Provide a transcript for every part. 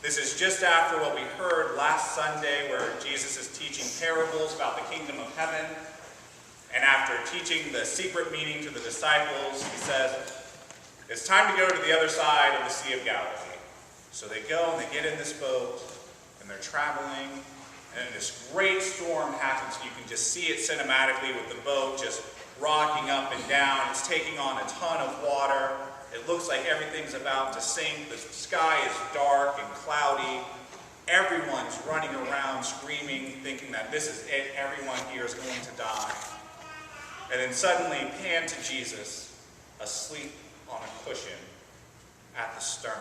This is just after what we heard last Sunday where Jesus is teaching parables about the kingdom of heaven. And after teaching the secret meaning to the disciples, he says, it's time to go to the other side of the Sea of Galilee. So they go and they get in this boat and they're traveling. And this great storm happens. You can just see it cinematically with the boat just rocking up and down. It's taking on a ton of water. It looks like everything's about to sink. The sky is dark and cloudy. Everyone's running around screaming, thinking that this is it. Everyone here is going to die. And then suddenly pan to Jesus, asleep on a cushion at the stern.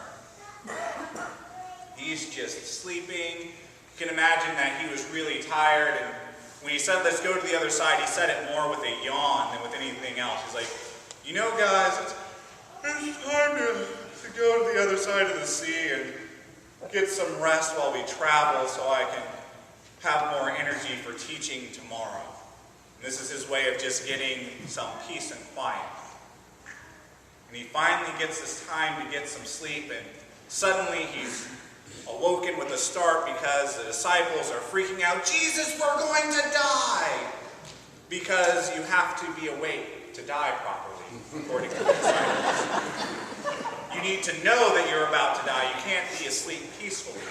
He's just sleeping. You can imagine that he was really tired, and when he said, let's go to the other side, he said it more with a yawn than with anything else. He's like, you know, guys, it's time to go to the other side of the sea and get some rest while we travel so I can have more energy for teaching tomorrow. And this is his way of just getting some peace and quiet. And he finally gets this time to get some sleep, and suddenly he's awoken with a start because the disciples are freaking out. Jesus, we're going to die! Because you have to be awake to die properly, according to the disciples. You need to know that you're about to die. You can't be asleep peacefully.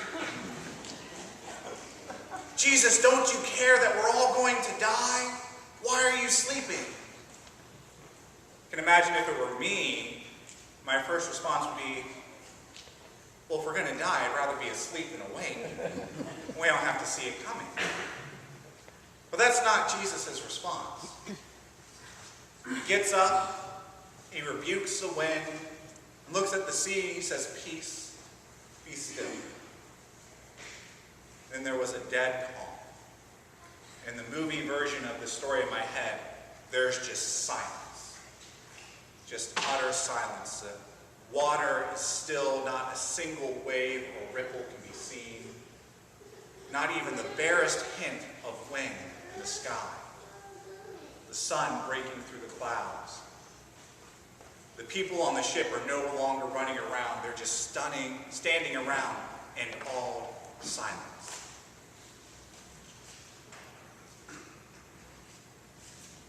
Jesus, don't you care that we're all going to die? Why are you sleeping? I can imagine if it were me, my first response would be, well, if we're going to die, I'd rather be asleep than awake. We don't have to see it coming. But that's not Jesus' response. He gets up, he rebukes the wind, looks at the sea, he says, peace, be still. Then there was a dead calm. In the movie version of the story in my head, there's just silence. Just utter silence. The water is still, not a single wave or ripple can be seen. Not even the barest hint of wind in the sky. The sun breaking through the clouds. The people on the ship are no longer running around. They're just standing around in awed silence.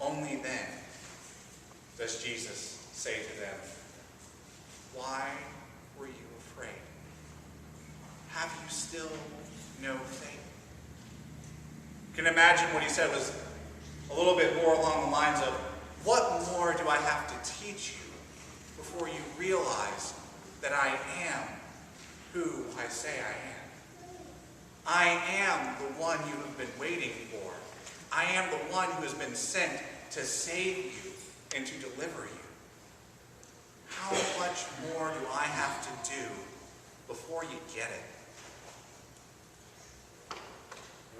Only then does Jesus say to them, why were you afraid? Have you still no faith? You can imagine what he said was a little bit more along the lines of, what more do I have to teach you before you realize that I am who I say I am? I am the one you have been waiting for. I am the one who has been sent to save you and to deliver you. How much more do I have to do before you get it?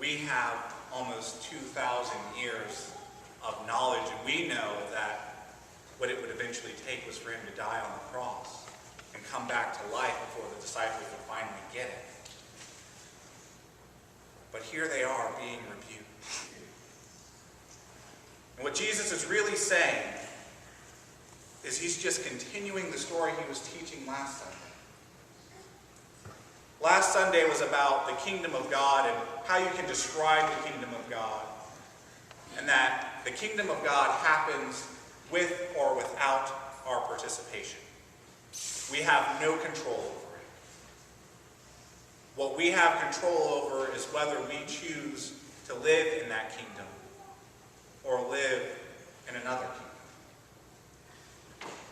We have almost 2,000 years of knowledge, and we know that what it would eventually take was for him to die on the cross and come back to life before the disciples would finally get it. But here they are being rebuked. And what Jesus is really saying is he's just continuing the story he was teaching last Sunday. Last Sunday was about the kingdom of God and how you can describe the kingdom of God. And that the kingdom of God happens with or without our participation. We have no control over it. What we have control over is whether we choose to live in that kingdom or live in another kingdom.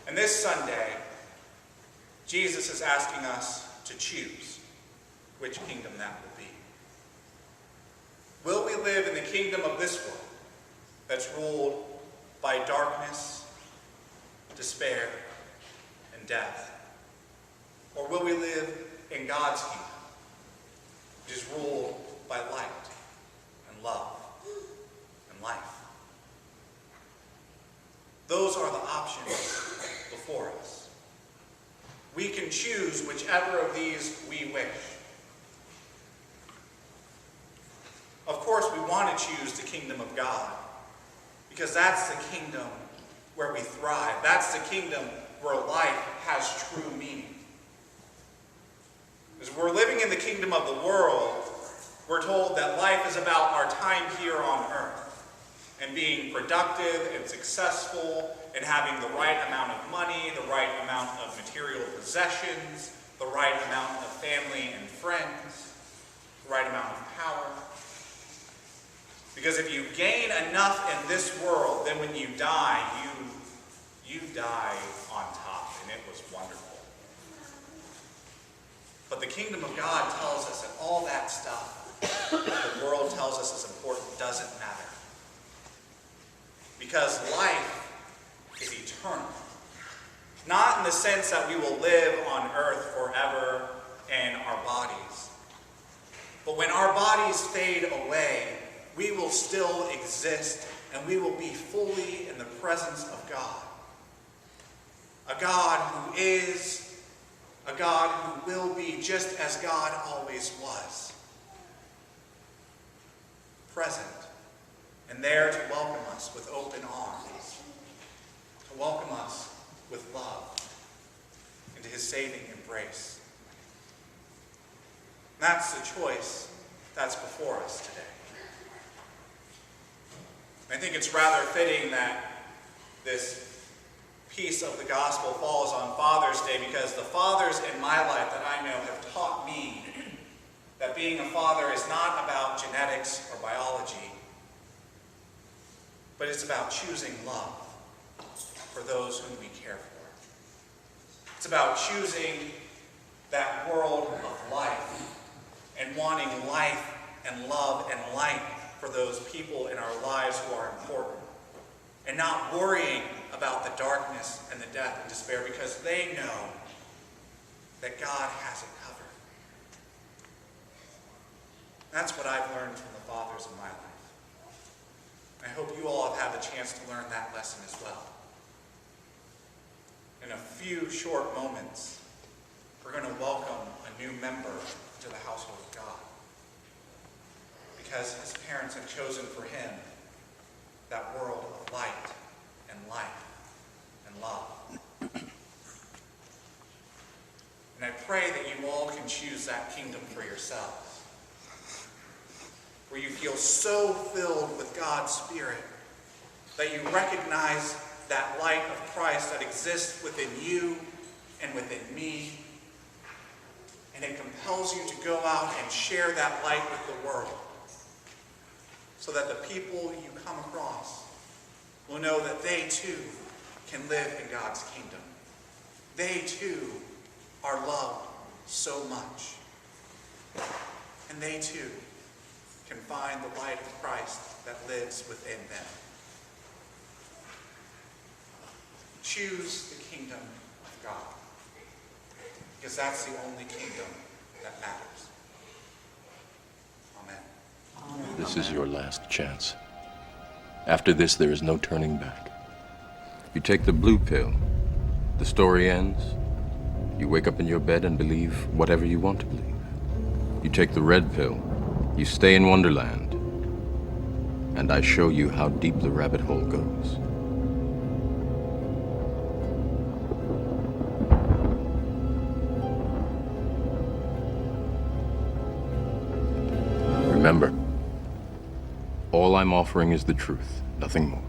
And this Sunday, Jesus is asking us to choose which kingdom that will be. Will we live in the kingdom of this world that's ruled by darkness, despair, and death? Or will we live in God's kingdom, which is ruled by light and love and life? Those are the options before us. We can choose whichever of these we wish. Of course, we want to choose the kingdom of God, because that's the kingdom where we thrive. That's the kingdom where life has true meaning. As we're living in the kingdom of the world, we're told that life is about our time here on earth and being productive and successful and having the right amount of money, the right amount of material possessions, the right amount of family and friends, the right amount of power. Because if you gain enough in this world, then when you die, you die on top, and it was wonderful. But the kingdom of God tells us that all that stuff that the world tells us is important doesn't matter. Because life is eternal. Not in the sense that we will live on earth forever in our bodies. But when our bodies fade away, we will still exist and we will be fully in the presence of God. A God who is, a God who will be just as God always was. Present and there to welcome us with open arms, to welcome us with love into his saving embrace. And that's the choice that's before us today. I think it's rather fitting that this piece of the gospel falls on Father's Day, because the fathers in my life that I know have taught me that being a father is not about genetics or biology, but it's about choosing love for those whom we care for. It's about choosing that world of life and wanting life and love and light for those people in our lives who are important, and not worrying about the darkness and the death and despair, because they know that God has it covered. That's what I've learned from the fathers in my life. I hope you all have had the chance to learn that lesson as well. In a few short moments, we're going to welcome a new member to the household of God, because his parents have chosen for him that world of light and life and love. And I pray that you all can choose that kingdom for yourselves, where you feel so filled with God's Spirit that you recognize that light of Christ that exists within you and within me, and it compels you to go out and share that light with the world, so that the people you come across will know that they too can live in God's kingdom. They too are loved so much. And they too can find the light of Christ that lives within them. Choose the kingdom of God, because that's the only kingdom that matters. Amen. This is your last chance. After this, there is no turning back. You take the blue pill, the story ends. You wake up in your bed and believe whatever you want to believe. You take the red pill, you stay in Wonderland, and I show you how deep the rabbit hole goes. Remember, all I'm offering is the truth, nothing more.